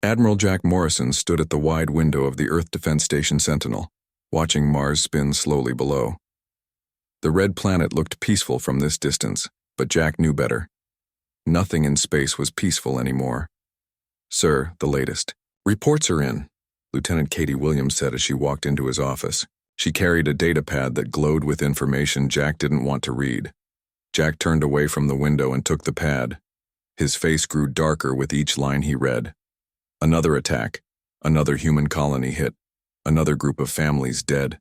Admiral Jack Morrison stood at the wide window of the Earth Defense Station Sentinel, watching Mars spin slowly below. The red planet looked peaceful from this distance, but Jack knew better. Nothing in space was peaceful anymore. "Sir, the latest. Reports are in," Lieutenant Katie Williams said as she walked into his office. She carried a data pad that glowed with information Jack didn't want to read. Jack turned away from the window and took the pad. His face grew darker with each line he read. Another attack. Another human colony hit. Another group of families dead.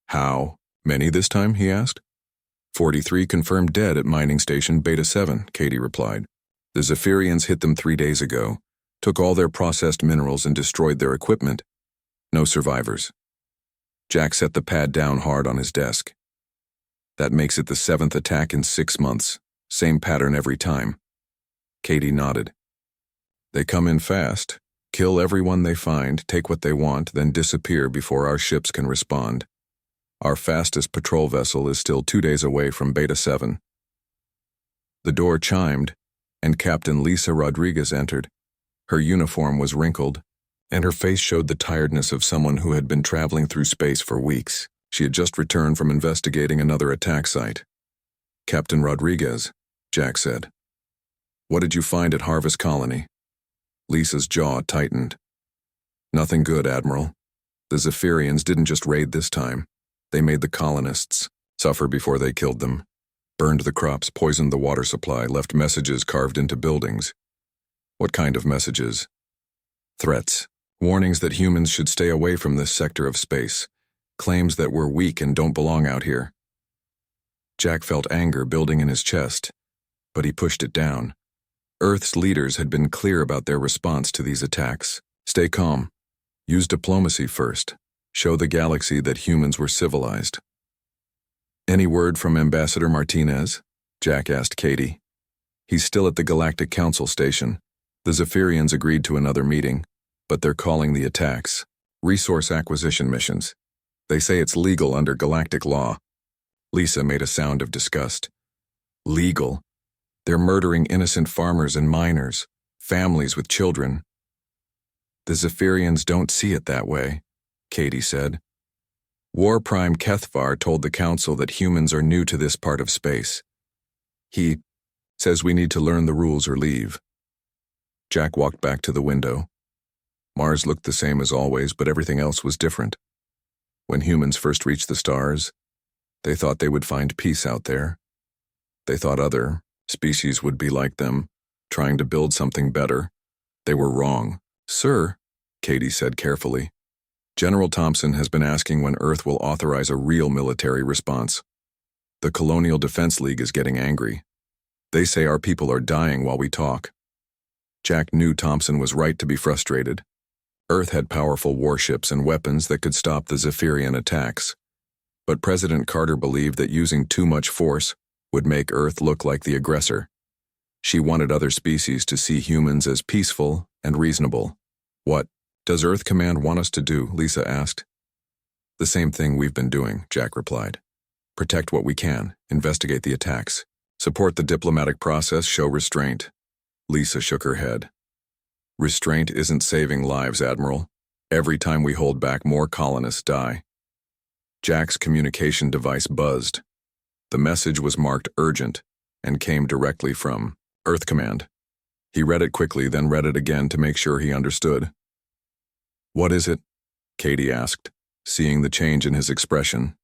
"How many this time?" he asked. 43 confirmed dead at mining station Beta 7, Katie replied. "The Zephyrians hit them 3 days ago, took all their processed minerals and destroyed their equipment. No survivors." Jack set the pad down hard on his desk. "That makes it the 7th attack in 6 months. Same pattern every time." Katie nodded. "They come in fast, kill everyone they find, take what they want, then disappear before our ships can respond. Our fastest patrol vessel is still 2 days away from Beta 7. The door chimed, and Captain Lisa Rodriguez entered. Her uniform was wrinkled, and her face showed the tiredness of someone who had been traveling through space for weeks. She had just returned from investigating another attack site. "Captain Rodriguez," Jack said. "What did you find at Harvest Colony?" Lisa's jaw tightened. "Nothing good, Admiral. The Zephyrians didn't just raid this time. They made the colonists suffer before they killed them. Burned the crops, poisoned the water supply, left messages carved into buildings." "What kind of messages?" "Threats. Warnings that humans should stay away from this sector of space. Claims that we're weak and don't belong out here." Jack felt anger building in his chest, but he pushed it down. Earth's leaders had been clear about their response to these attacks. Stay calm. Use diplomacy first. Show the galaxy that humans were civilized. "Any word from Ambassador Martinez?" Jack asked Katie. "He's still at the Galactic Council station. The Zephyrians agreed to another meeting, but they're calling the attacks resource acquisition missions. They say it's legal under galactic law." Lisa made a sound of disgust. "Legal? They're murdering innocent farmers and miners, families with children." "The Zephyrians don't see it that way," Katie said. "War Prime Kethvar told the Council that humans are new to this part of space. He says we need to learn the rules or leave." Jack walked back to the window. Mars looked the same as always, but everything else was different. When humans first reached the stars, they thought they would find peace out there. They thought other species would be like them, trying to build something better. They were wrong. "Sir," Katie said carefully, "General Thompson has been asking when Earth will authorize a real military response. The Colonial Defense League is getting angry. They say our people are dying while we talk." Jack knew Thompson was right to be frustrated. Earth had powerful warships and weapons that could stop the Zephyrian attacks. But President Carter believed that using too much force would make Earth look like the aggressor. She wanted other species to see humans as peaceful and reasonable. "What does Earth Command want us to do?" Lisa asked. "The same thing we've been doing," Jack replied. "Protect what we can, investigate the attacks, support the diplomatic process, show restraint." Lisa shook her head. "Restraint isn't saving lives, Admiral. Every time we hold back, more colonists die." Jack's communication device buzzed. The message was marked urgent and came directly from Earth Command. He read it quickly, then read it again to make sure he understood. "What is it?" Katie asked, seeing the change in his expression.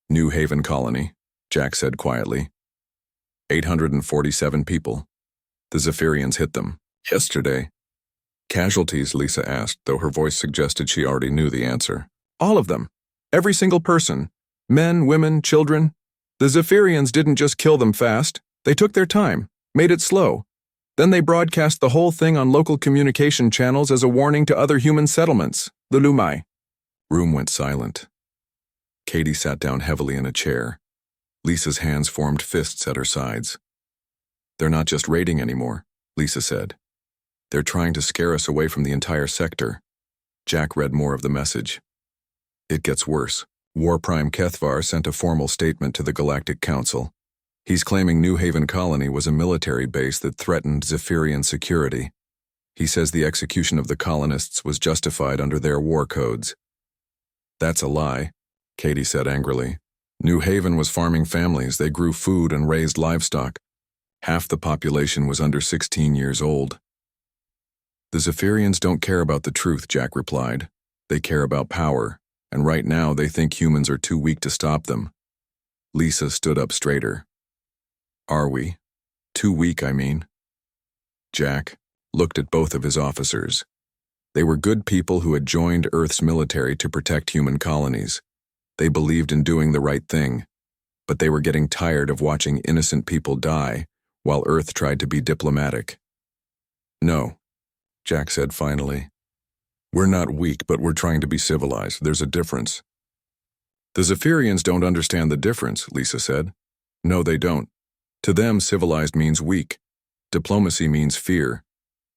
"New Haven Colony," Jack said quietly. 847 people. The Zephyrians hit them yesterday. "Casualties?" Lisa asked, though her voice suggested she already knew the answer. "All of them. Every single person. Men, women, children. The Zephyrians didn't just kill them fast. They took their time, made it slow. Then they broadcast the whole thing on local communication channels as a warning to other human settlements, the Lumai." Room went silent. Katie sat down heavily in a chair. Lisa's hands formed fists at her sides. "They're not just raiding anymore," Lisa said. "They're trying to scare us away from the entire sector." Jack read more of the message. "It gets worse. War Prime Kethvar sent a formal statement to the Galactic Council. He's claiming New Haven Colony was a military base that threatened Zephyrian security. He says the execution of the colonists was justified under their war codes. That's a lie, Katie said angrily. New Haven was farming families. They grew food and raised livestock. Half the population was under 16 years old. The Zephyrians don't care about the truth, Jack replied. They care about power, and right now they think humans are too weak to stop them. Lisa stood up straighter. Are we? Too weak, I mean. Jack looked at both of his officers. They were good people who had joined Earth's military to protect human colonies. They believed in doing the right thing, but they were getting tired of watching innocent people die while Earth tried to be diplomatic. No, Jack said finally. We're not weak, but we're trying to be civilized. There's a difference. The Zephyrians don't understand the difference, Lisa said. No, they don't. To them, civilized means weak. Diplomacy means fear.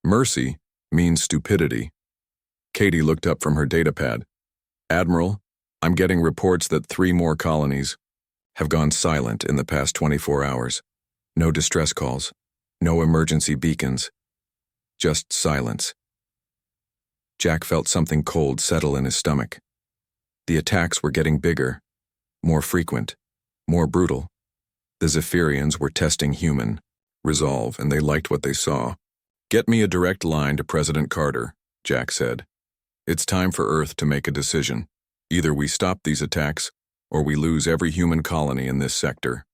Mercy means stupidity. Katie looked up from her datapad. Admiral, I'm getting reports that 3 more colonies have gone silent in the past 24 hours. No distress calls, no emergency beacons, just silence. Jack felt something cold settle in his stomach. The attacks were getting bigger, more frequent, more brutal. The Zephyrians were testing human resolve, and they liked what they saw. Get me a direct line to President Carter, Jack said. It's time for Earth to make a decision. Either we stop these attacks, or we lose every human colony in this sector.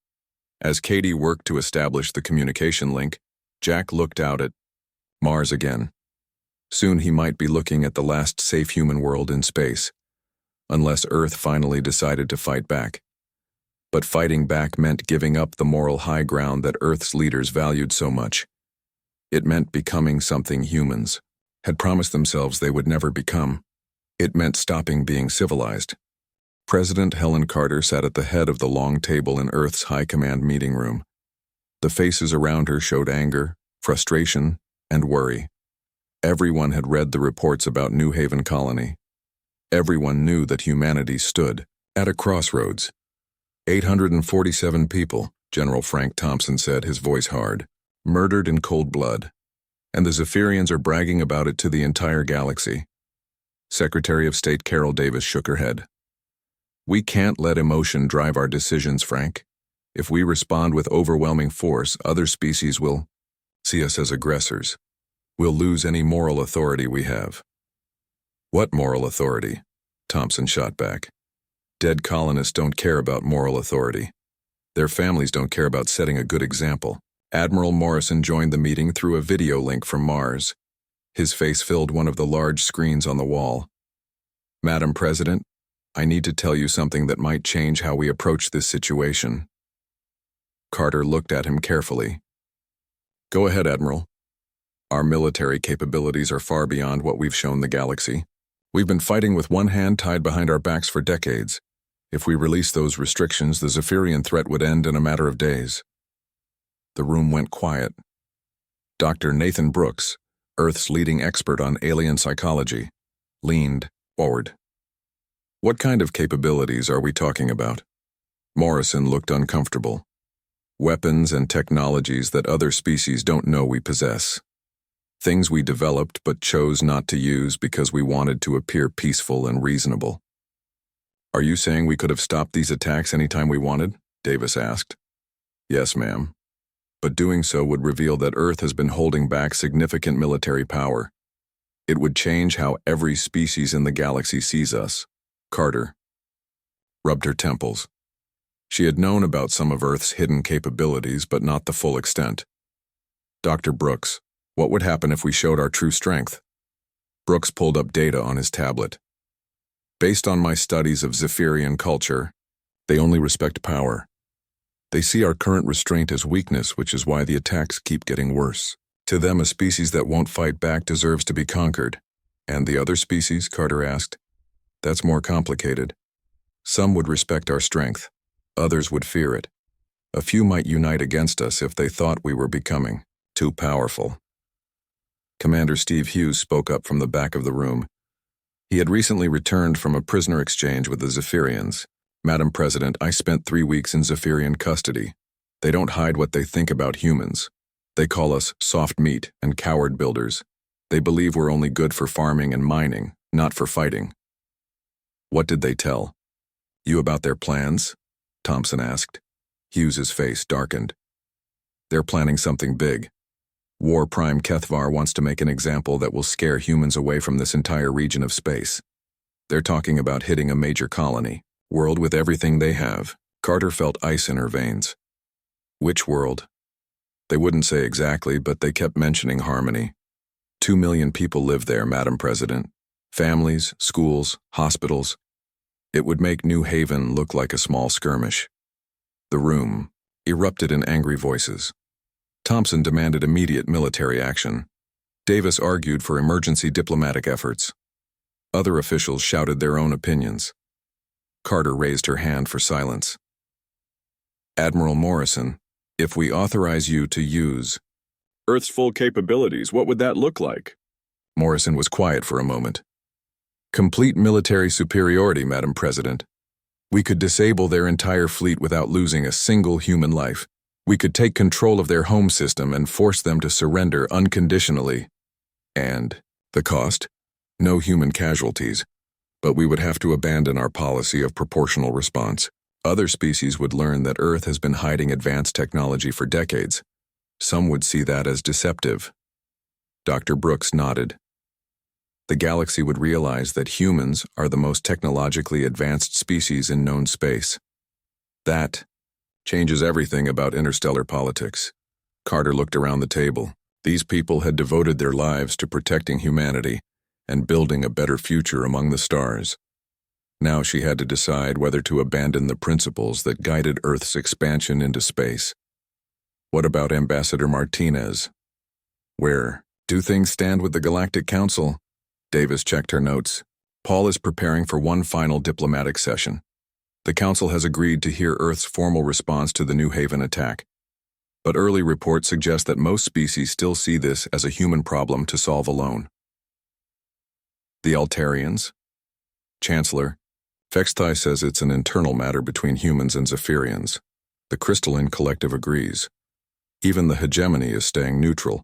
As Katie worked to establish the communication link, Jack looked out at Mars again. Soon he might be looking at the last safe human world in space, unless Earth finally decided to fight back. But fighting back meant giving up the moral high ground that Earth's leaders valued so much. It meant becoming something humans had promised themselves they would never become. It meant stopping being civilized. President Helen Carter sat at the head of the long table in Earth's high command meeting room. The faces around her showed anger, frustration, and worry. Everyone had read the reports about New Haven Colony. Everyone knew that humanity stood at a crossroads. 847 people, General Frank Thompson said, his voice hard, murdered in cold blood. And the Zephyrians are bragging about it to the entire galaxy. Secretary of State Carol Davis shook her head. We can't let emotion drive our decisions, Frank. If we respond with overwhelming force, other species will see us as aggressors. We'll lose any moral authority we have. What moral authority? Thompson shot back. Dead colonists don't care about moral authority. Their families don't care about setting a good example. Admiral Morrison joined the meeting through a video link from Mars. His face filled one of the large screens on the wall. Madam President, I need to tell you something that might change how we approach this situation. Carter looked at him carefully. Go ahead, Admiral. Our military capabilities are far beyond what we've shown the galaxy. We've been fighting with one hand tied behind our backs for decades. If we release those restrictions, the Zephyrian threat would end in a matter of days. The room went quiet. Dr. Nathan Brooks, Earth's leading expert on alien psychology, leaned forward. What kind of capabilities are we talking about? Morrison looked uncomfortable. Weapons and technologies that other species don't know we possess. Things we developed but chose not to use because we wanted to appear peaceful and reasonable. Are you saying we could have stopped these attacks anytime we wanted? Davis asked. Yes, ma'am. But doing so would reveal that Earth has been holding back significant military power. It would change how every species in the galaxy sees us. Carter rubbed her temples. She had known about some of Earth's hidden capabilities, but not the full extent. Dr. Brooks, what would happen if we showed our true strength? Brooks pulled up data on his tablet. Based on my studies of Zephyrian culture, they only respect power. They see our current restraint as weakness, which is why the attacks keep getting worse. To them, a species that won't fight back deserves to be conquered. And the other species? Carter asked. That's more complicated. Some would respect our strength. Others would fear it. A few might unite against us if they thought we were becoming too powerful. Commander Steve Hughes spoke up from the back of the room. He had recently returned from a prisoner exchange with the Zephyrians. Madam President, I spent 3 weeks in Zephyrian custody. They don't hide what they think about humans. They call us soft meat and coward builders. They believe we're only good for farming and mining, not for fighting. What did they tell you about their plans? Thompson asked. Hughes's face darkened. They're planning something big. War Prime Kethvar wants to make an example that will scare humans away from this entire region of space. They're talking about hitting a major colony, world with everything they have. Carter felt ice in her veins. Which world? They wouldn't say exactly, but they kept mentioning Harmony. 2 million people live there, Madam President. Families, schools, hospitals. It would make New Haven look like a small skirmish. The room erupted in angry voices. Thompson demanded immediate military action. Davis argued for emergency diplomatic efforts. Other officials shouted their own opinions. Carter raised her hand for silence. Admiral Morrison, if we authorize you to use Earth's full capabilities, what would that look like? Morrison was quiet for a moment. Complete military superiority, Madam President. We could disable their entire fleet without losing a single human life. We could take control of their home system and force them to surrender unconditionally. And the cost? No human casualties. But we would have to abandon our policy of proportional response. Other species would learn that Earth has been hiding advanced technology for decades. Some would see that as deceptive. Dr. Brooks nodded. The galaxy would realize that humans are the most technologically advanced species in known space. That changes everything about interstellar politics. Carter looked around the table. These people had devoted their lives to protecting humanity and building a better future among the stars. Now she had to decide whether to abandon the principles that guided Earth's expansion into space. What about Ambassador Martinez? Where do things stand with the Galactic Council? Davis checked her notes. Paul is preparing for one final diplomatic session. The Council has agreed to hear Earth's formal response to the New Haven attack. But early reports suggest that most species still see this as a human problem to solve alone. The Altarians? Chancellor, Vexthai says it's an internal matter between humans and Zephyrians. The Crystalline Collective agrees. Even the hegemony is staying neutral,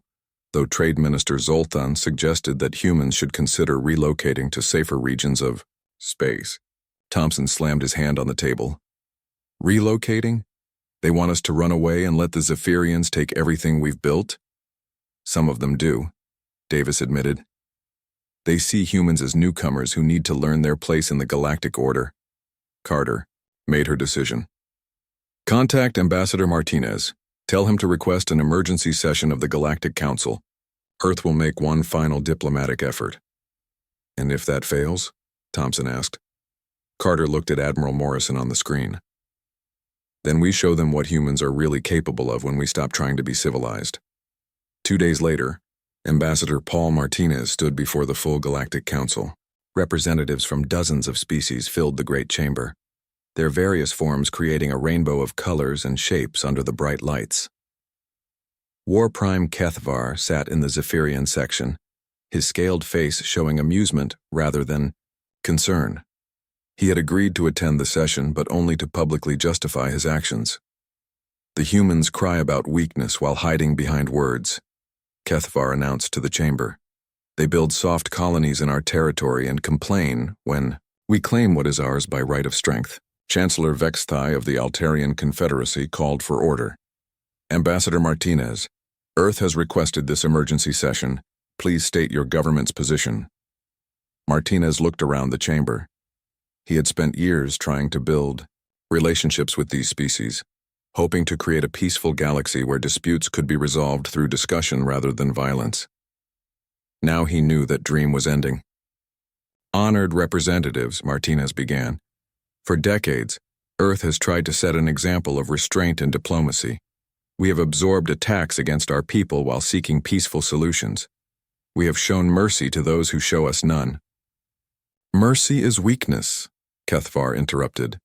though Trade Minister Zoltan suggested that humans should consider relocating to safer regions of space. Thompson slammed his hand on the table. Relocating? They want us to run away and let the Zephyrians take everything we've built? Some of them do, Davis admitted. They see humans as newcomers who need to learn their place in the galactic order. Carter made her decision. Contact Ambassador Martinez. Tell him to request an emergency session of the Galactic Council. Earth will make one final diplomatic effort. And if that fails? Thompson asked. Carter looked at Admiral Morrison on the screen. Then we show them what humans are really capable of when we stop trying to be civilized. 2 days later, Ambassador Paul Martinez stood before the full Galactic Council. Representatives from dozens of species filled the Great Chamber, their various forms creating a rainbow of colors and shapes under the bright lights. War Prime Kethvar sat in the Zephyrian section, his scaled face showing amusement rather than concern. He had agreed to attend the session, but only to publicly justify his actions. The humans cry about weakness while hiding behind words, Kethvar announced to the chamber. They build soft colonies in our territory and complain when we claim what is ours by right of strength. Chancellor Vexthai of the Altarian Confederacy called for order. Ambassador Martinez, Earth has requested this emergency session. Please state your government's position. Martinez looked around the chamber. He had spent years trying to build relationships with these species, hoping to create a peaceful galaxy where disputes could be resolved through discussion rather than violence. Now he knew that dream was ending. Honored representatives, Martinez began. For decades, Earth has tried to set an example of restraint and diplomacy. We have absorbed attacks against our people while seeking peaceful solutions. We have shown mercy to those who show us none. Mercy is weakness, Kethvar interrupted.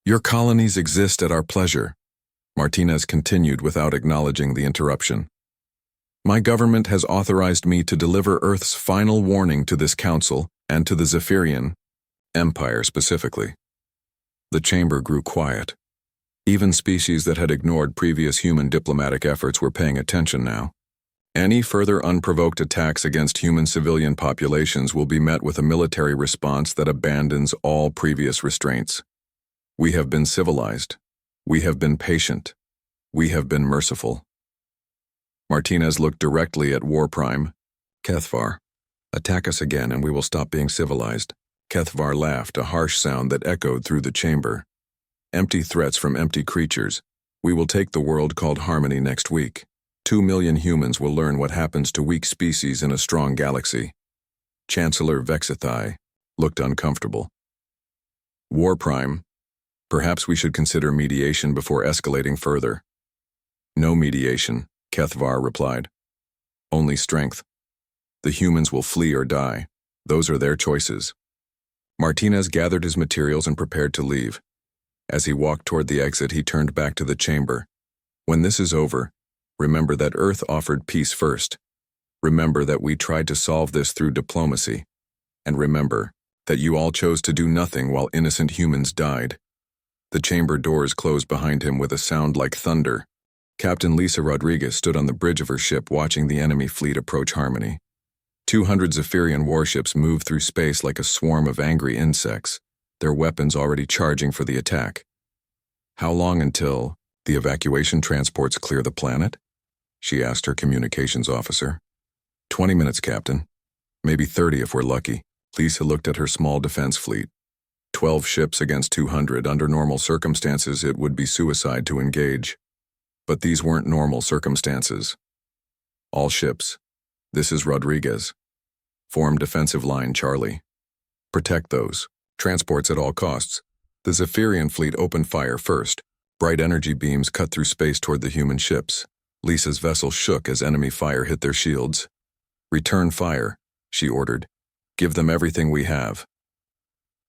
Your colonies exist at our pleasure. Martinez continued without acknowledging the interruption. My government has authorized me to deliver Earth's final warning to this council and to the Zephyrian Empire specifically. The chamber grew quiet. Even species that had ignored previous human diplomatic efforts were paying attention now. Any further unprovoked attacks against human civilian populations will be met with a military response that abandons all previous restraints. We have been civilized. We have been patient. We have been merciful. Martinez looked directly at War Prime. Kethvar, attack us again and we will stop being civilized. Kethvar laughed, a harsh sound that echoed through the chamber. Empty threats from empty creatures. We will take the world called Harmony next week. 2 million humans will learn what happens to weak species in a strong galaxy. Chancellor Vexithai looked uncomfortable. War Prime, perhaps we should consider mediation before escalating further. No mediation, Kethvar replied. Only strength. The humans will flee or die. Those are their choices. Martinez gathered his materials and prepared to leave. As he walked toward the exit, he turned back to the chamber. When this is over, remember that Earth offered peace first. Remember that we tried to solve this through diplomacy. And remember that you all chose to do nothing while innocent humans died. The chamber doors closed behind him with a sound like thunder. Captain Lisa Rodriguez stood on the bridge of her ship watching the enemy fleet approach Harmony. 200 Zephyrian warships moved through space like a swarm of angry insects, their weapons already charging for the attack. How long until the evacuation transports clear the planet? She asked her communications officer. 20 minutes, Captain. Maybe 30 if we're lucky. Lisa looked at her small defense fleet. 12 ships against 200. Under normal circumstances, it would be suicide to engage. But these weren't normal circumstances. All ships. This is Rodriguez. Form defensive line, Charlie. Protect those. Transports at all costs. The Zephyrian fleet opened fire first. Bright energy beams cut through space toward the human ships. Lisa's vessel shook as enemy fire hit their shields. Return fire, she ordered. Give them everything we have.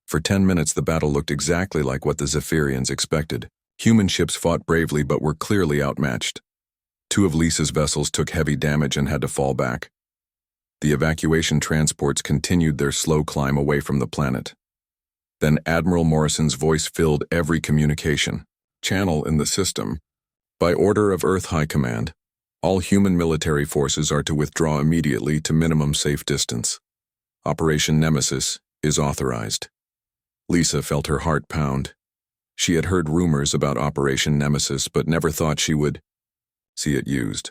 For 10 minutes, the battle looked exactly like what the Zephyrians expected. Human ships fought bravely but were clearly outmatched. 2 of Lisa's vessels took heavy damage and had to fall back. The evacuation transports continued their slow climb away from the planet. Then Admiral Morrison's voice filled every communication channel in the system. By order of Earth High Command, all human military forces are to withdraw immediately to minimum safe distance. Operation Nemesis is authorized. Lisa felt her heart pound. She had heard rumors about Operation Nemesis but never thought she would see it used.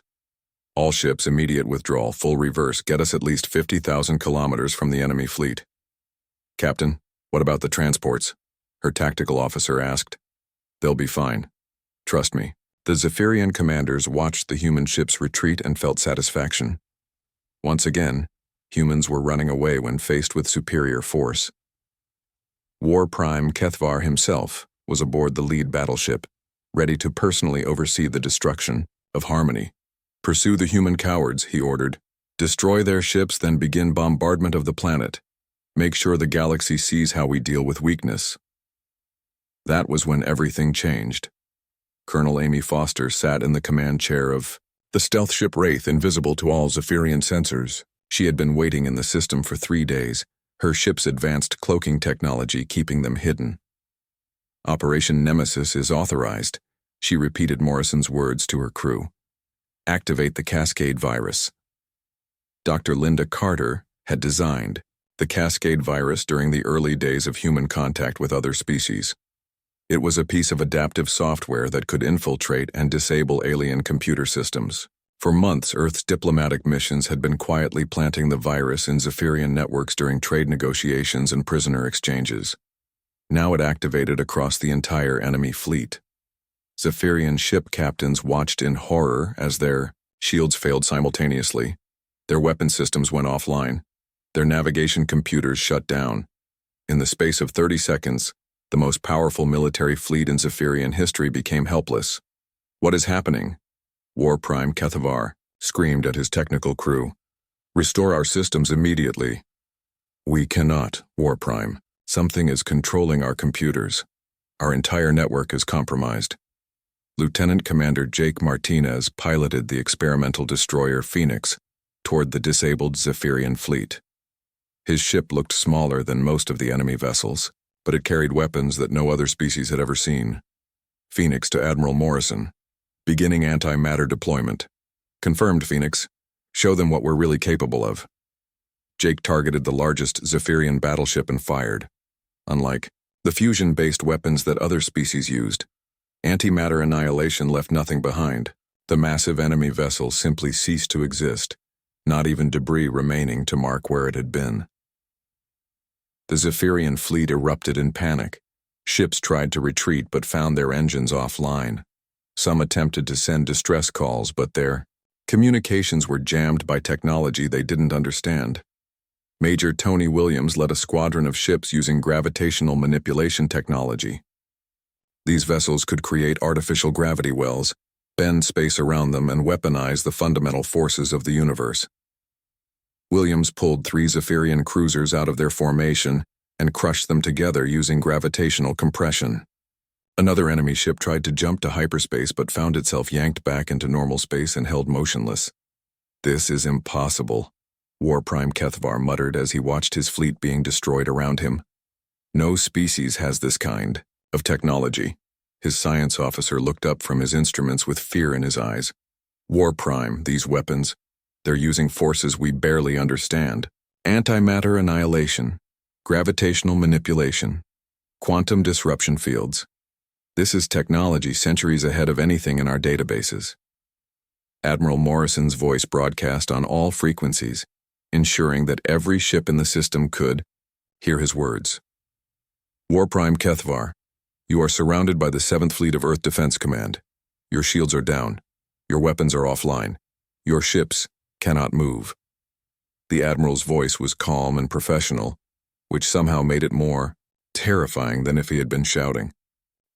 All ships, immediate withdrawal, full reverse, get us at least 50,000 kilometers from the enemy fleet. Captain, what about the transports? Her tactical officer asked. They'll be fine. Trust me. The Zephyrian commanders watched the human ships retreat and felt satisfaction. Once again, humans were running away when faced with superior force. War Prime Kethvar himself was aboard the lead battleship, ready to personally oversee the destruction of Harmony. Pursue the human cowards, he ordered. Destroy their ships, then begin bombardment of the planet. Make sure the galaxy sees how we deal with weakness. That was when everything changed. Colonel Amy Foster sat in the command chair of the stealth ship Wraith, invisible to all Zephyrian sensors. She had been waiting in the system for 3 days, her ship's advanced cloaking technology keeping them hidden. Operation Nemesis is authorized, she repeated Morrison's words to her crew. Activate the Cascade virus. Dr. Linda Carter had designed the Cascade virus during the early days of human contact with other species. It was a piece of adaptive software that could infiltrate and disable alien computer systems. For months, Earth's diplomatic missions had been quietly planting the virus in Zephyrian networks during trade negotiations and prisoner exchanges. Now it activated across the entire enemy fleet. Zephyrian ship captains watched in horror as their shields failed simultaneously. Their weapon systems went offline. Their navigation computers shut down. In the space of 30 seconds, the most powerful military fleet in Zephyrian history became helpless. What is happening? War Prime Kethvar screamed at his technical crew. Restore our systems immediately. We cannot, War Prime. Something is controlling our computers. Our entire network is compromised. Lieutenant Commander Jake Martinez piloted the experimental destroyer Phoenix toward the disabled Zephyrian fleet. His ship looked smaller than most of the enemy vessels, but it carried weapons that no other species had ever seen. Phoenix to Admiral Morrison. Beginning antimatter deployment. Confirmed, Phoenix. Show them what we're really capable of. Jake targeted the largest Zephyrian battleship and fired. Unlike the fusion-based weapons that other species used, antimatter annihilation left nothing behind. The massive enemy vessel simply ceased to exist, not even debris remaining to mark where it had been. The Zephyrian fleet erupted in panic. Ships tried to retreat but found their engines offline. Some attempted to send distress calls, but their communications were jammed by technology they didn't understand. Major Tony Williams led a squadron of ships using gravitational manipulation technology. These vessels could create artificial gravity wells, bend space around them, and weaponize the fundamental forces of the universe. Williams pulled 3 Zephyrian cruisers out of their formation and crushed them together using gravitational compression. Another enemy ship tried to jump to hyperspace but found itself yanked back into normal space and held motionless. "This is impossible," War Prime Kethvar muttered as he watched his fleet being destroyed around him. "No species has this kind of technology." His science officer looked up from his instruments with fear in his eyes. "War Prime, these weapons, they're using forces we barely understand. Antimatter annihilation, gravitational manipulation, quantum disruption fields. This is technology centuries ahead of anything in our databases." Admiral Morrison's voice broadcast on all frequencies, ensuring that every ship in the system could hear his words. "War Prime Kethvar, you are surrounded by the 7th Fleet of Earth Defense Command. Your shields are down. Your weapons are offline. Your ships cannot move." The Admiral's voice was calm and professional, which somehow made it more terrifying than if he had been shouting.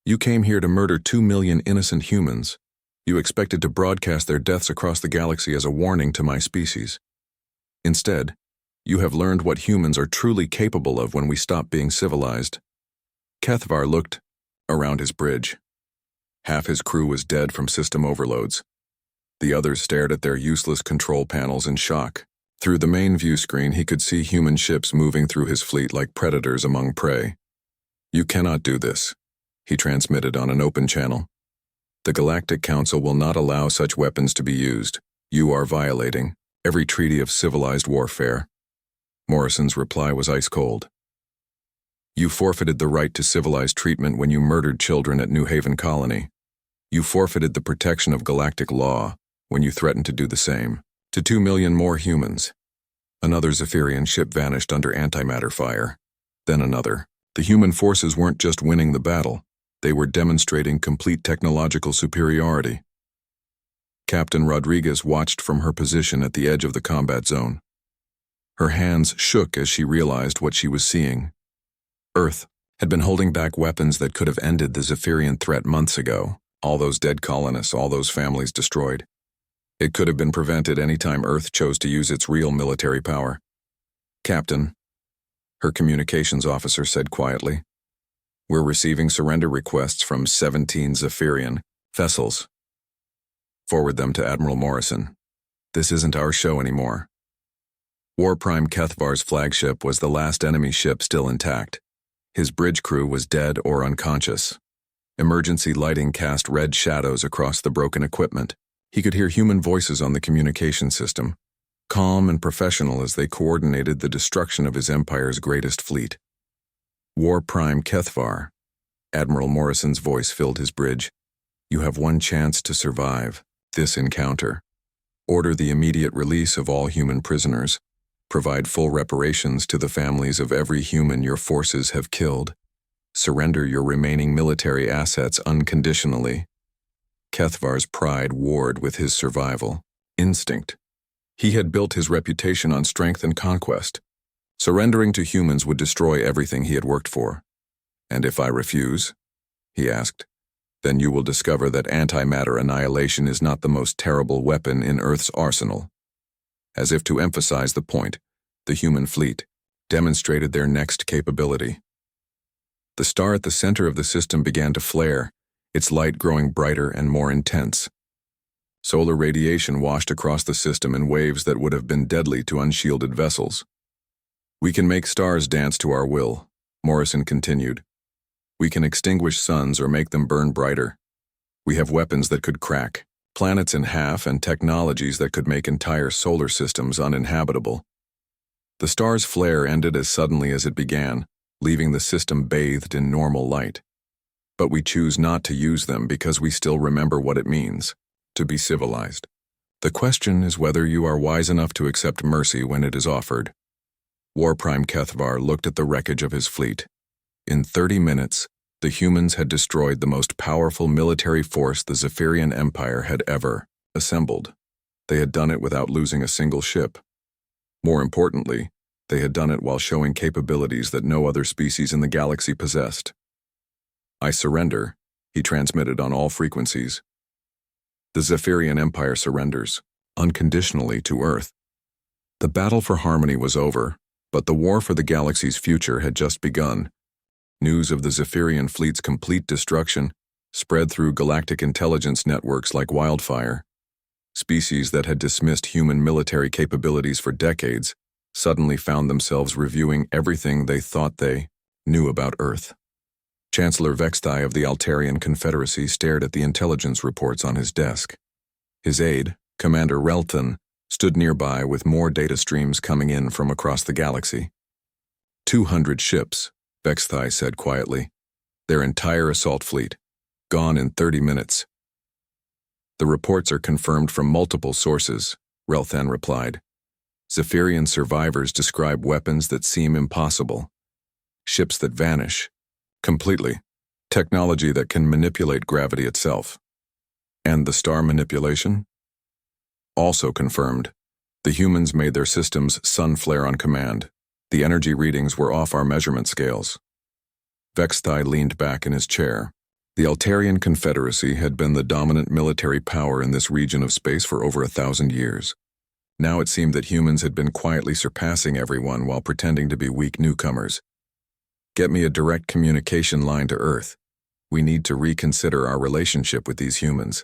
"You came here to murder 2 million innocent humans. You expected to broadcast their deaths across the galaxy as a warning to my species. Instead, you have learned what humans are truly capable of when we stop being civilized." Kethvar looked around his bridge. Half his crew was dead from system overloads. The others stared at their useless control panels in shock. Through the main view screen, he could see human ships moving through his fleet like predators among prey. "You cannot do this," he transmitted on an open channel. "The Galactic Council will not allow such weapons to be used. You are violating every treaty of civilized warfare." Morrison's reply was ice cold. "You forfeited the right to civilized treatment when you murdered children at New Haven Colony. You forfeited the protection of galactic law when you threatened to do the same to 2 million more humans." Another Zephyrian ship vanished under antimatter fire. Then another. The human forces weren't just winning the battle. They were demonstrating complete technological superiority. Captain Rodriguez watched from her position at the edge of the combat zone. Her hands shook as she realized what she was seeing. Earth had been holding back weapons that could have ended the Zephyrian threat months ago. All those dead colonists, all those families destroyed. It could have been prevented any time Earth chose to use its real military power. "Captain," her communications officer said quietly, "we're receiving surrender requests from 17 Zephyrian vessels. Forward them to Admiral Morrison. This isn't our show anymore." War Prime Kethvar's flagship was the last enemy ship still intact. His bridge crew was dead or unconscious. Emergency lighting cast red shadows across the broken equipment. He could hear human voices on the communication system, calm and professional as they coordinated the destruction of his empire's greatest fleet. "War Prime Kethvar," Admiral Morrison's voice filled his bridge. "You have one chance to survive this encounter. Order the immediate release of all human prisoners. Provide full reparations to the families of every human your forces have killed. Surrender your remaining military assets unconditionally." Kethvar's pride warred with his survival instinct. He had built his reputation on strength and conquest. Surrendering to humans would destroy everything he had worked for. "And if I refuse?" he asked. "Then you will discover that antimatter annihilation is not the most terrible weapon in Earth's arsenal." As if to emphasize the point, the human fleet demonstrated their next capability. The star at the center of the system began to flare, its light growing brighter and more intense. Solar radiation washed across the system in waves that would have been deadly to unshielded vessels. "We can make stars dance to our will," Morrison continued. "We can extinguish suns or make them burn brighter. We have weapons that could crack planets in half and technologies that could make entire solar systems uninhabitable. The star's flare ended as suddenly as it began, leaving the system bathed in normal light. But we choose not to use them because we still remember what it means to be civilized. The question is whether you are wise enough to accept mercy when it is offered. War Prime Kethvar looked at the wreckage of his fleet. In 30 minutes, the humans had destroyed the most powerful military force the Zephyrian Empire had ever assembled. They had done it without losing a single ship. More importantly, they had done it while showing capabilities that no other species in the galaxy possessed. "I surrender," he transmitted on all frequencies. The Zephyrian Empire surrenders, unconditionally to Earth. The battle for harmony was over, but the war for the galaxy's future had just begun. News of the Zephyrian fleet's complete destruction spread through galactic intelligence networks like wildfire. Species that had dismissed human military capabilities for decades suddenly found themselves reviewing everything they thought they knew about Earth. Chancellor Vexthai of the Altarian Confederacy stared at the intelligence reports on his desk. His aide, Commander Relton, stood nearby with more data streams coming in from across the galaxy. 200 ships, Vexthai said quietly. Their entire assault fleet, gone in 30 minutes. The reports are confirmed from multiple sources, Relthan replied. Zephyrian survivors describe weapons that seem impossible. Ships that vanish. Completely. Technology that can manipulate gravity itself. And the star manipulation? Also confirmed. The humans made their systems sun flare on command. The energy readings were off our measurement scales. Vexthai leaned back in his chair. The Altarian Confederacy had been the dominant military power in this region of space for over 1,000 years. Now it seemed that humans had been quietly surpassing everyone while pretending to be weak newcomers. Get me a direct communication line to Earth. We need to reconsider our relationship with these humans.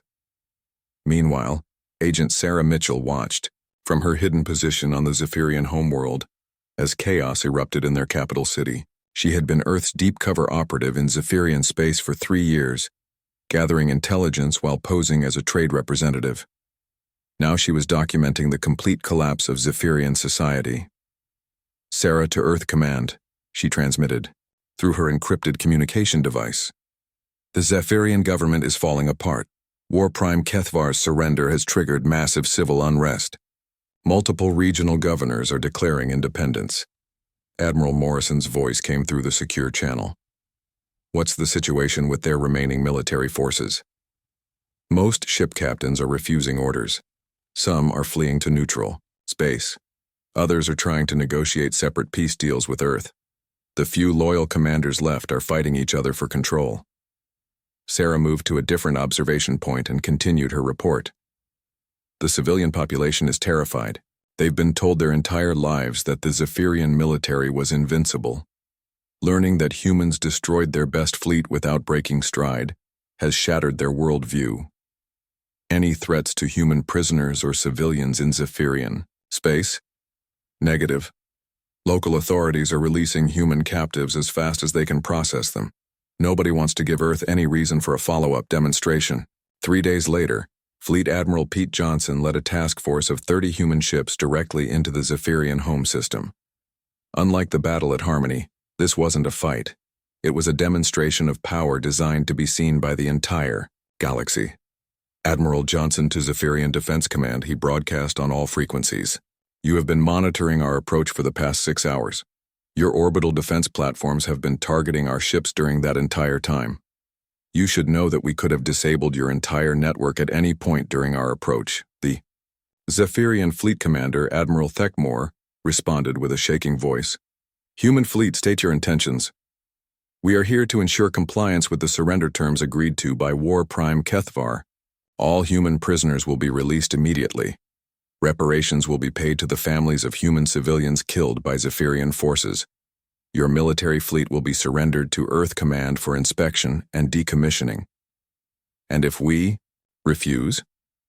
Meanwhile, Agent Sarah Mitchell watched, from her hidden position on the Zephyrian homeworld, as chaos erupted in their capital city. She had been Earth's deep cover operative in Zephyrian space for 3 years, gathering intelligence while posing as a trade representative. Now she was documenting the complete collapse of Zephyrian society. "Sarah to Earth Command," she transmitted, through her encrypted communication device. "The Zephyrian government is falling apart. War Prime Kethvar's surrender has triggered massive civil unrest. Multiple regional governors are declaring independence." Admiral Morrison's voice came through the secure channel. "What's the situation with their remaining military forces?" "Most ship captains are refusing orders. Some are fleeing to neutral space. Others are trying to negotiate separate peace deals with Earth. The few loyal commanders left are fighting each other for control." Sarah moved to a different observation point and continued her report. "The civilian population is terrified. They've been told their entire lives that the Zephyrian military was invincible. Learning that humans destroyed their best fleet without breaking stride has shattered their worldview. Any threats to human prisoners or civilians in Zephyrian space? Negative. Local authorities are releasing human captives as fast as they can process them. Nobody wants to give Earth any reason for a follow-up demonstration." 3 days later, Fleet Admiral Pete Johnson led a task force of 30 human ships directly into the Zephyrian home system. Unlike the battle at Harmony, this wasn't a fight. It was a demonstration of power designed to be seen by the entire galaxy. "Admiral Johnson to Zephyrian Defense Command," he broadcast on all frequencies. "You have been monitoring our approach for the past 6 hours. Your orbital defense platforms have been targeting our ships during that entire time. You should know that we could have disabled your entire network at any point during our approach." The Zephyrian Fleet Commander, Admiral Thekmore, responded with a shaking voice. "Human fleet, state your intentions." "We are here to ensure compliance with the surrender terms agreed to by War Prime Kethvar. All human prisoners will be released immediately. Reparations will be paid to the families of human civilians killed by Zephyrian forces. Your military fleet will be surrendered to Earth Command for inspection and decommissioning." "And if we refuse?"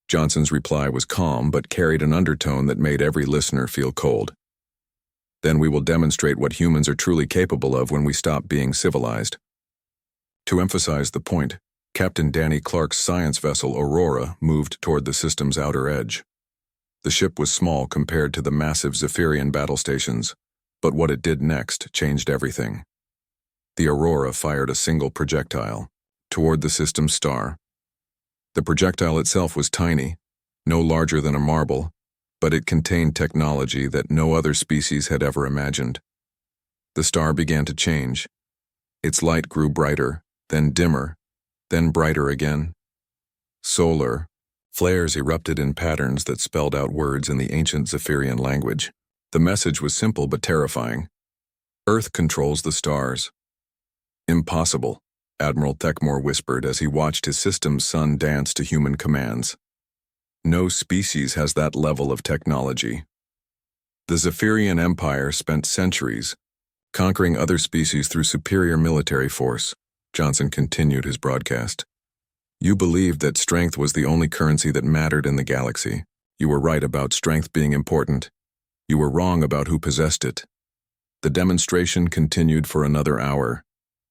Johnson's reply was calm but carried an undertone that made every listener feel cold. "Then we will demonstrate what humans are truly capable of when we stop being civilized." To emphasize the point, Captain Danny Clark's science vessel Aurora moved toward the system's outer edge. The ship was small compared to the massive Zephyrian battle stations, but what it did next changed everything. The Aurora fired a single projectile toward the system's star. The projectile itself was tiny, no larger than a marble, but it contained technology that no other species had ever imagined. The star began to change. Its light grew brighter, then dimmer, then brighter again. Solar flares erupted in patterns that spelled out words in the ancient Zephyrian language. The message was simple but terrifying. Earth controls the stars. Impossible, Admiral Thekmore whispered as he watched his system's sun dance to human commands. No species has that level of technology. The Zephyrian Empire spent centuries conquering other species through superior military force. Johnson continued his broadcast. You believed that strength was the only currency that mattered in the galaxy. You were right about strength being important. You were wrong about who possessed it. The demonstration continued for another hour.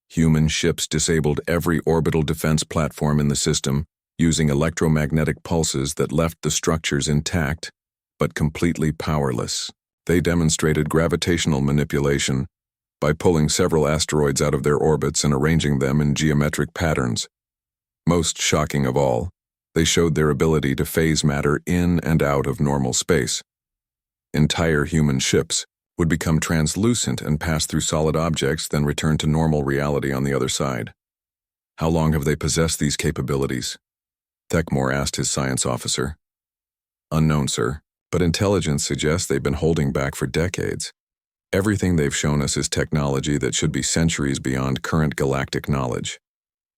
Human ships disabled every orbital defense platform in the system, using electromagnetic pulses that left the structures intact, but completely powerless. They demonstrated gravitational manipulation by pulling several asteroids out of their orbits and arranging them in geometric patterns. Most shocking of all, they showed their ability to phase matter in and out of normal space. Entire human ships would become translucent and pass through solid objects, then return to normal reality on the other side. How long have they possessed these capabilities? Thekmore asked his science officer. Unknown, sir, but intelligence suggests they've been holding back for decades. Everything they've shown us is technology that should be centuries beyond current galactic knowledge.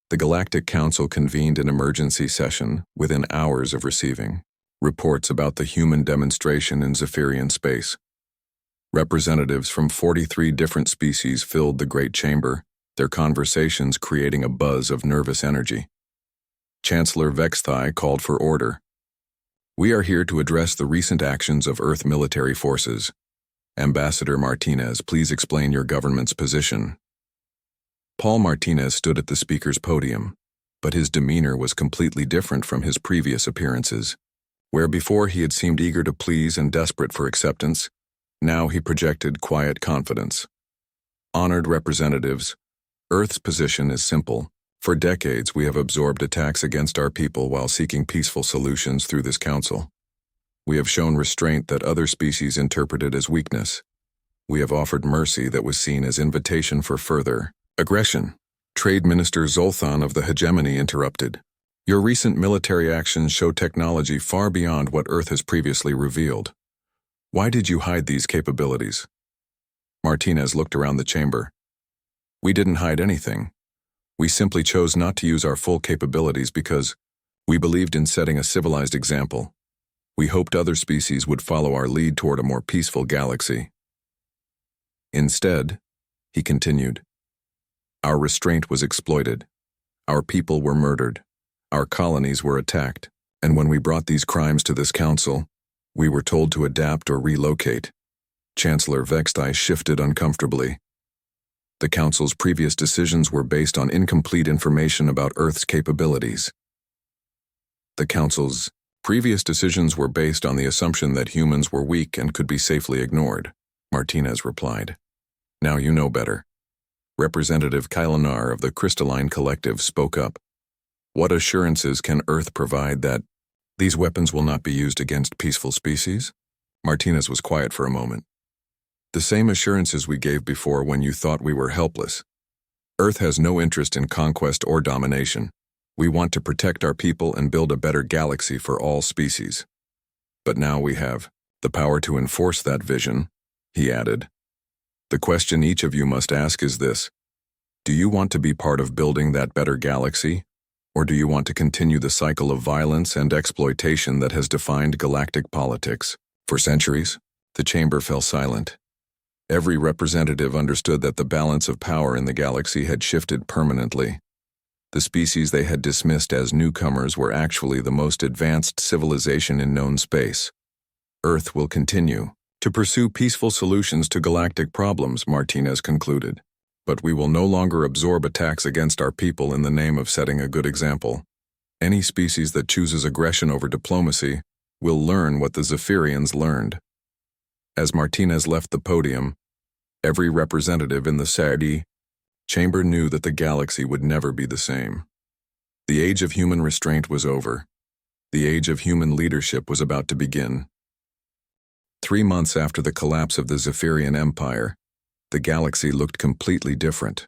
The Galactic Council convened an emergency session within hours of receiving reports about the human demonstration in Zephyrian space. Representatives from 43 different species filled the great chamber, their conversations creating a buzz of nervous energy. Chancellor Vexthai called for order. We are here to address the recent actions of Earth military forces. Ambassador Martinez, please explain your government's position. Paul Martinez stood at the speaker's podium, but his demeanor was completely different from his previous appearances. Where before he had seemed eager to please and desperate for acceptance, now he projected quiet confidence. Honored representatives, Earth's position is simple. For decades we have absorbed attacks against our people while seeking peaceful solutions through this council. We have shown restraint that other species interpreted as weakness. We have offered mercy that was seen as invitation for further aggression. Trade Minister Zolthan of the Hegemony interrupted. Your recent military actions show technology far beyond what Earth has previously revealed. Why did you hide these capabilities? Martinez looked around the chamber. We didn't hide anything. We simply chose not to use our full capabilities because we believed in setting a civilized example. We hoped other species would follow our lead toward a more peaceful galaxy. Instead, he continued, our restraint was exploited. Our people were murdered. Our colonies were attacked. And when we brought these crimes to this council, we were told to adapt or relocate. Chancellor Vexthai shifted uncomfortably. The council's previous decisions were based on incomplete information about Earth's capabilities. The council's previous decisions were based on the assumption that humans were weak and could be safely ignored, Martinez replied. Now you know better. Representative Kylanar of the Crystalline Collective spoke up. What assurances can Earth provide that these weapons will not be used against peaceful species? Martinez was quiet for a moment. The same assurances we gave before when you thought we were helpless. Earth has no interest in conquest or domination. We want to protect our people and build a better galaxy for all species. But now we have the power to enforce that vision, he added. The question each of you must ask is this: do you want to be part of building that better galaxy, or do you want to continue the cycle of violence and exploitation that has defined galactic politics? For centuries, the chamber fell silent. Every representative understood that the balance of power in the galaxy had shifted permanently. The species they had dismissed as newcomers were actually the most advanced civilization in known space. Earth will continue to pursue peaceful solutions to galactic problems, Martinez concluded. But we will no longer absorb attacks against our people in the name of setting a good example. Any species that chooses aggression over diplomacy will learn what the Zephyrians learned. As Martinez left the podium, every representative in the Saadi chamber knew that the galaxy would never be the same. The age of human restraint was over. The age of human leadership was about to begin. 3 months after the collapse of the Zephyrian Empire, the galaxy looked completely different.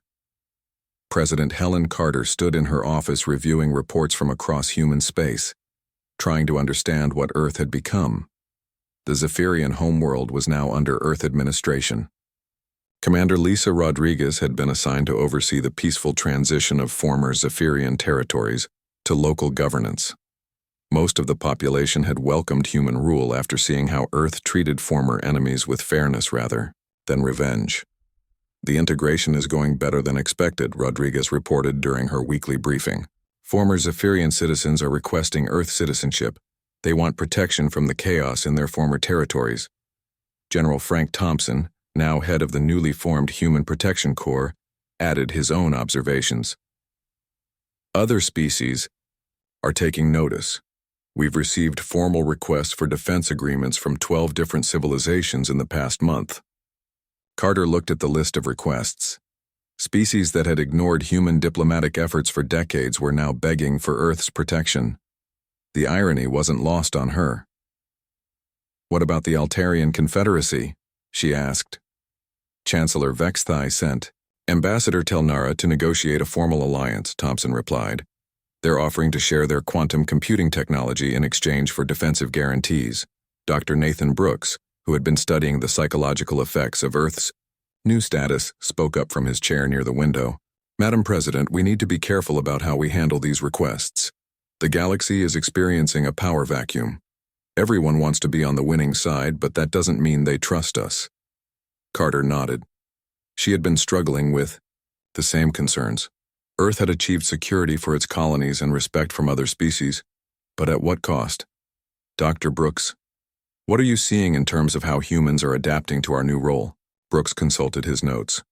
President Helen Carter stood in her office reviewing reports from across human space, trying to understand what Earth had become. The Zephyrian homeworld was now under Earth administration. Commander Lisa Rodriguez had been assigned to oversee the peaceful transition of former Zephyrian territories to local governance. Most of the population had welcomed human rule after seeing how Earth treated former enemies with fairness rather than revenge. The integration is going better than expected, Rodriguez reported during her weekly briefing. Former Zephyrian citizens are requesting Earth citizenship. They want protection from the chaos in their former territories. General Frank Thompson, now head of the newly formed Human Protection Corps, added his own observations. Other species are taking notice. We've received formal requests for defense agreements from 12 different civilizations in the past month. Carter looked at the list of requests. Species that had ignored human diplomatic efforts for decades were now begging for Earth's protection. The irony wasn't lost on her. What about the Altarian Confederacy? She asked. Chancellor Vexthai sent Ambassador Telnara to negotiate a formal alliance, Thompson replied. They're offering to share their quantum computing technology in exchange for defensive guarantees. Dr. Nathan Brooks, who had been studying the psychological effects of Earth's new status, spoke up from his chair near the window. Madam President, we need to be careful about how we handle these requests. The galaxy is experiencing a power vacuum. Everyone wants to be on the winning side, but that doesn't mean they trust us. Carter nodded. She had been struggling with the same concerns. Earth had achieved security for its colonies and respect from other species, but at what cost? Dr. Brooks, what are you seeing in terms of how humans are adapting to our new role? Brooks consulted his notes.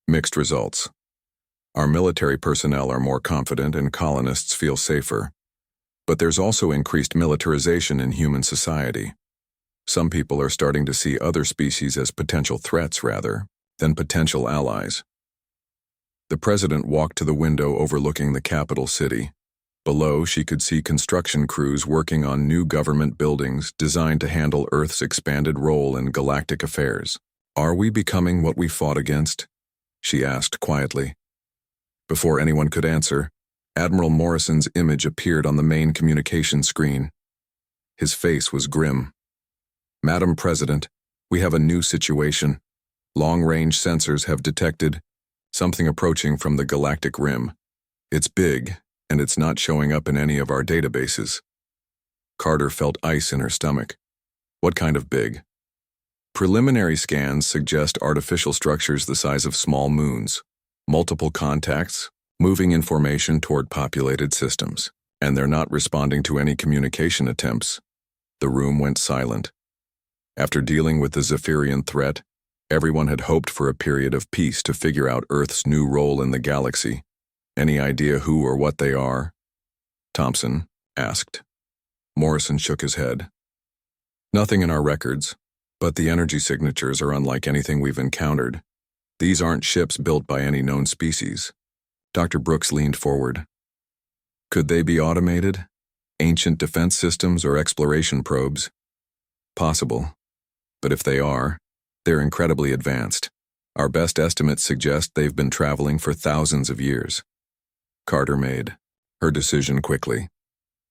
Mixed results. Our military personnel are more confident and colonists feel safer. But there's also increased militarization in human society. Some people are starting to see other species as potential threats rather than potential allies. The president walked to the window overlooking the capital city. Below, she could see construction crews working on new government buildings designed to handle Earth's expanded role in galactic affairs. Are we becoming what we fought against? She asked quietly. Before anyone could answer, Admiral Morrison's image appeared on the main communication screen. His face was grim. Madam President, we have a new situation. Long-range sensors have detected something approaching from the galactic rim. It's big, and it's not showing up in any of our databases. Carter felt ice in her stomach. What kind of big? Preliminary scans suggest artificial structures the size of small moons, multiple contacts, moving information toward populated systems, and they're not responding to any communication attempts. The room went silent. After dealing with the Zephyrian threat, everyone had hoped for a period of peace to figure out Earth's new role in the galaxy. Any idea who or what they are? Thompson asked. Morrison shook his head. Nothing in our records, but the energy signatures are unlike anything we've encountered. These aren't ships built by any known species. Dr. Brooks leaned forward. Could they be automated? Ancient defense systems or exploration probes? Possible. But if they are, they're incredibly advanced. Our best estimates suggest they've been traveling for thousands of years. Carter made her decision quickly.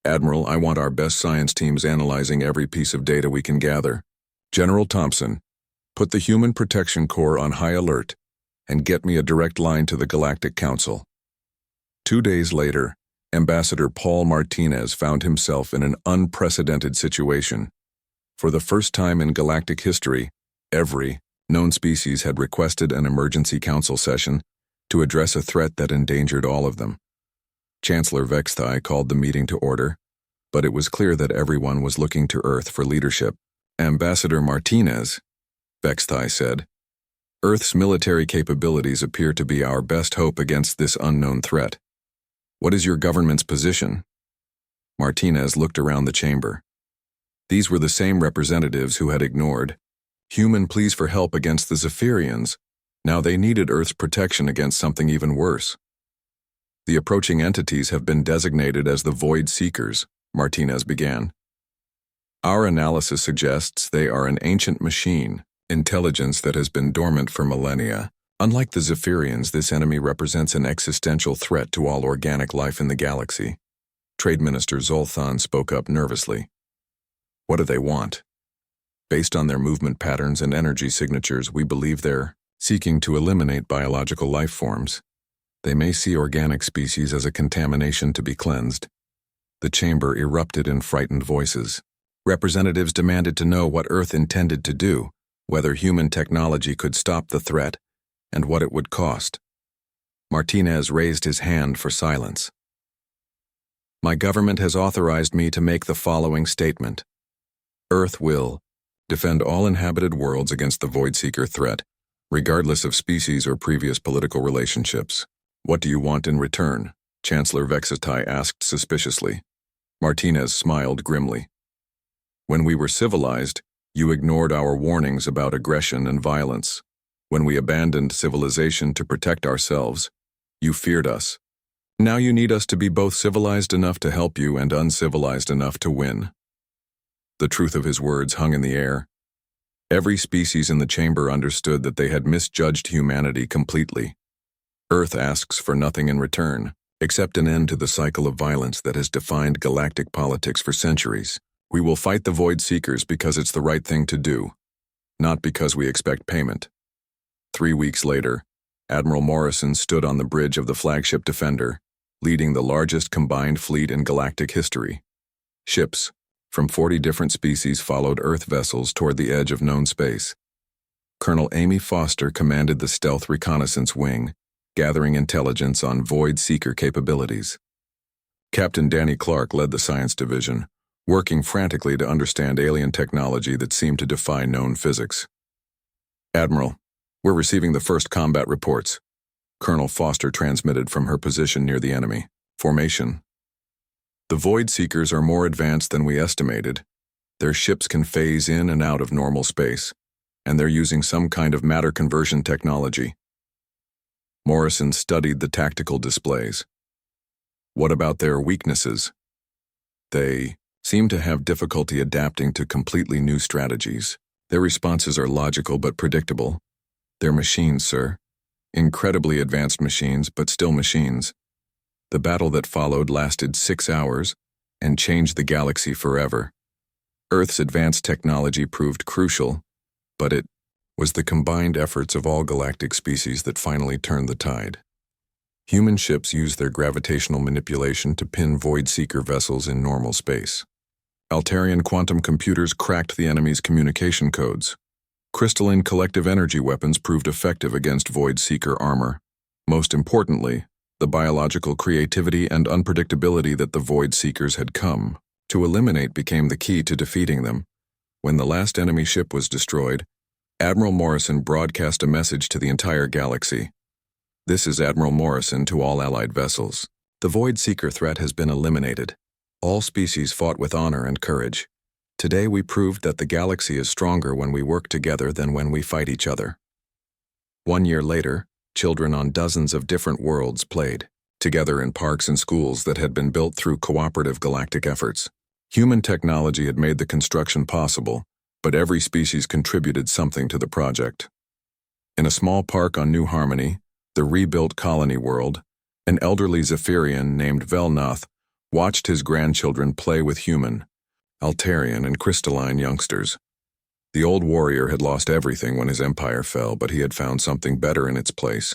Admiral, I want our best science teams analyzing every piece of data we can gather. General Thompson, put the Human Protection Corps on high alert and get me a direct line to the Galactic Council. 2 days later, Ambassador Paul Martinez found himself in an unprecedented situation. For the first time in galactic history, every known species had requested an emergency council session to address a threat that endangered all of them. Chancellor Vexthai called the meeting to order, but it was clear that everyone was looking to Earth for leadership. Ambassador Martinez, Vexthai said, Earth's military capabilities appear to be our best hope against this unknown threat. What is your government's position? Martinez looked around the chamber. These were the same representatives who had ignored human pleas for help against the Zephyrians. Now they needed Earth's protection against something even worse. The approaching entities have been designated as the Void Seekers, Martinez began. Our analysis suggests they are an ancient machine, intelligence that has been dormant for millennia. Unlike the Zephyrians, this enemy represents an existential threat to all organic life in the galaxy. Trade Minister Zolthan spoke up nervously. What do they want? Based on their movement patterns and energy signatures, we believe they're seeking to eliminate biological life forms. They may see organic species as a contamination to be cleansed. The chamber erupted in frightened voices. Representatives demanded to know what Earth intended to do, whether human technology could stop the threat, and what it would cost. Martinez raised his hand for silence. My government has authorized me to make the following statement. Earth will defend all inhabited worlds against the Voidseeker threat, regardless of species or previous political relationships. What do you want in return? Chancellor Vexatai asked suspiciously. Martinez smiled grimly. When we were civilized, you ignored our warnings about aggression and violence. When we abandoned civilization to protect ourselves, you feared us. Now you need us to be both civilized enough to help you and uncivilized enough to win. The truth of his words hung in the air. Every species in the chamber understood that they had misjudged humanity completely. Earth asks for nothing in return, except an end to the cycle of violence that has defined galactic politics for centuries. We will fight the Void Seekers because it's the right thing to do, not because we expect payment. 3 weeks later, Admiral Morrison stood on the bridge of the flagship Defender, leading the largest combined fleet in galactic history. Ships from 40 different species followed Earth vessels toward the edge of known space. Colonel Amy Foster commanded the Stealth Reconnaissance Wing, gathering intelligence on Void Seeker capabilities. Captain Danny Clark led the Science Division, working frantically to understand alien technology that seemed to defy known physics. Admiral, we're receiving the first combat reports. Colonel Foster transmitted from her position near the enemy. Formation. The Void Seekers are more advanced than we estimated. Their ships can phase in and out of normal space, and they're using some kind of matter conversion technology. Morrison studied the tactical displays. What about their weaknesses? They seem to have difficulty adapting to completely new strategies. Their responses are logical but predictable. They're machines, sir. Incredibly advanced machines, but still machines. The battle that followed lasted 6 hours and changed the galaxy forever. Earth's advanced technology proved crucial, but it was the combined efforts of all galactic species that finally turned the tide. Human ships use their gravitational manipulation to pin Void Seeker vessels in normal space. Altarian quantum computers cracked the enemy's communication codes. Crystalline collective energy weapons proved effective against Void Seeker armor. Most importantly, the biological creativity and unpredictability that the Void Seekers had come to eliminate became the key to defeating them. When the last enemy ship was destroyed, Admiral Morrison broadcast a message to the entire galaxy. This is Admiral Morrison to all allied vessels. The Void Seeker threat has been eliminated. All species fought with honor and courage. Today we proved that the galaxy is stronger when we work together than when we fight each other. 1 year later, children on dozens of different worlds played together in parks and schools that had been built through cooperative galactic efforts. Human technology had made the construction possible, but every species contributed something to the project. In a small park on New Harmony, the rebuilt colony world, an elderly Zephyrian named Velnoth watched his grandchildren play with human, Altarian, and crystalline youngsters. The old warrior had lost everything when his empire fell, but he had found something better in its place.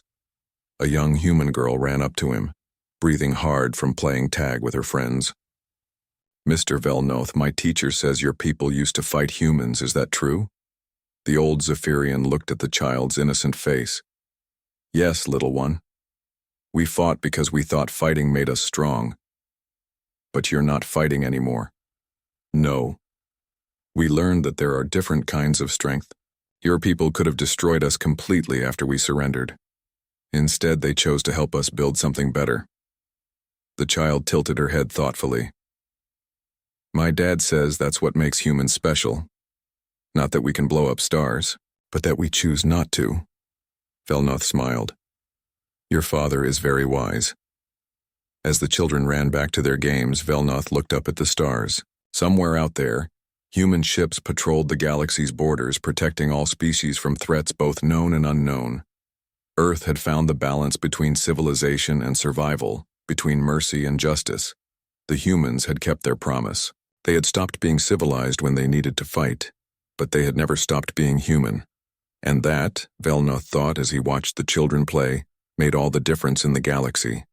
A young human girl ran up to him, breathing hard from playing tag with her friends. Mr. Velnoth, my teacher says your people used to fight humans, is that true? The old Zephyrian looked at the child's innocent face. Yes, little one. We fought because we thought fighting made us strong. But you're not fighting anymore. No. We learned that there are different kinds of strength, Your people could have destroyed us completely after we surrendered. Instead, they chose to help us build something better. The child tilted her head thoughtfully. My dad says that's what makes humans special. Not that we can blow up stars, but that we choose not to. Velnoth smiled. Your father is very wise. As the children ran back to their games, Velnoth looked up at the stars. Somewhere out there, human ships patrolled the galaxy's borders, protecting all species from threats both known and unknown. Earth had found the balance between civilization and survival, between mercy and justice. The humans had kept their promise. They had stopped being civilized when they needed to fight, but they had never stopped being human. And that, Velnoth thought as he watched the children play, made all the difference in the galaxy.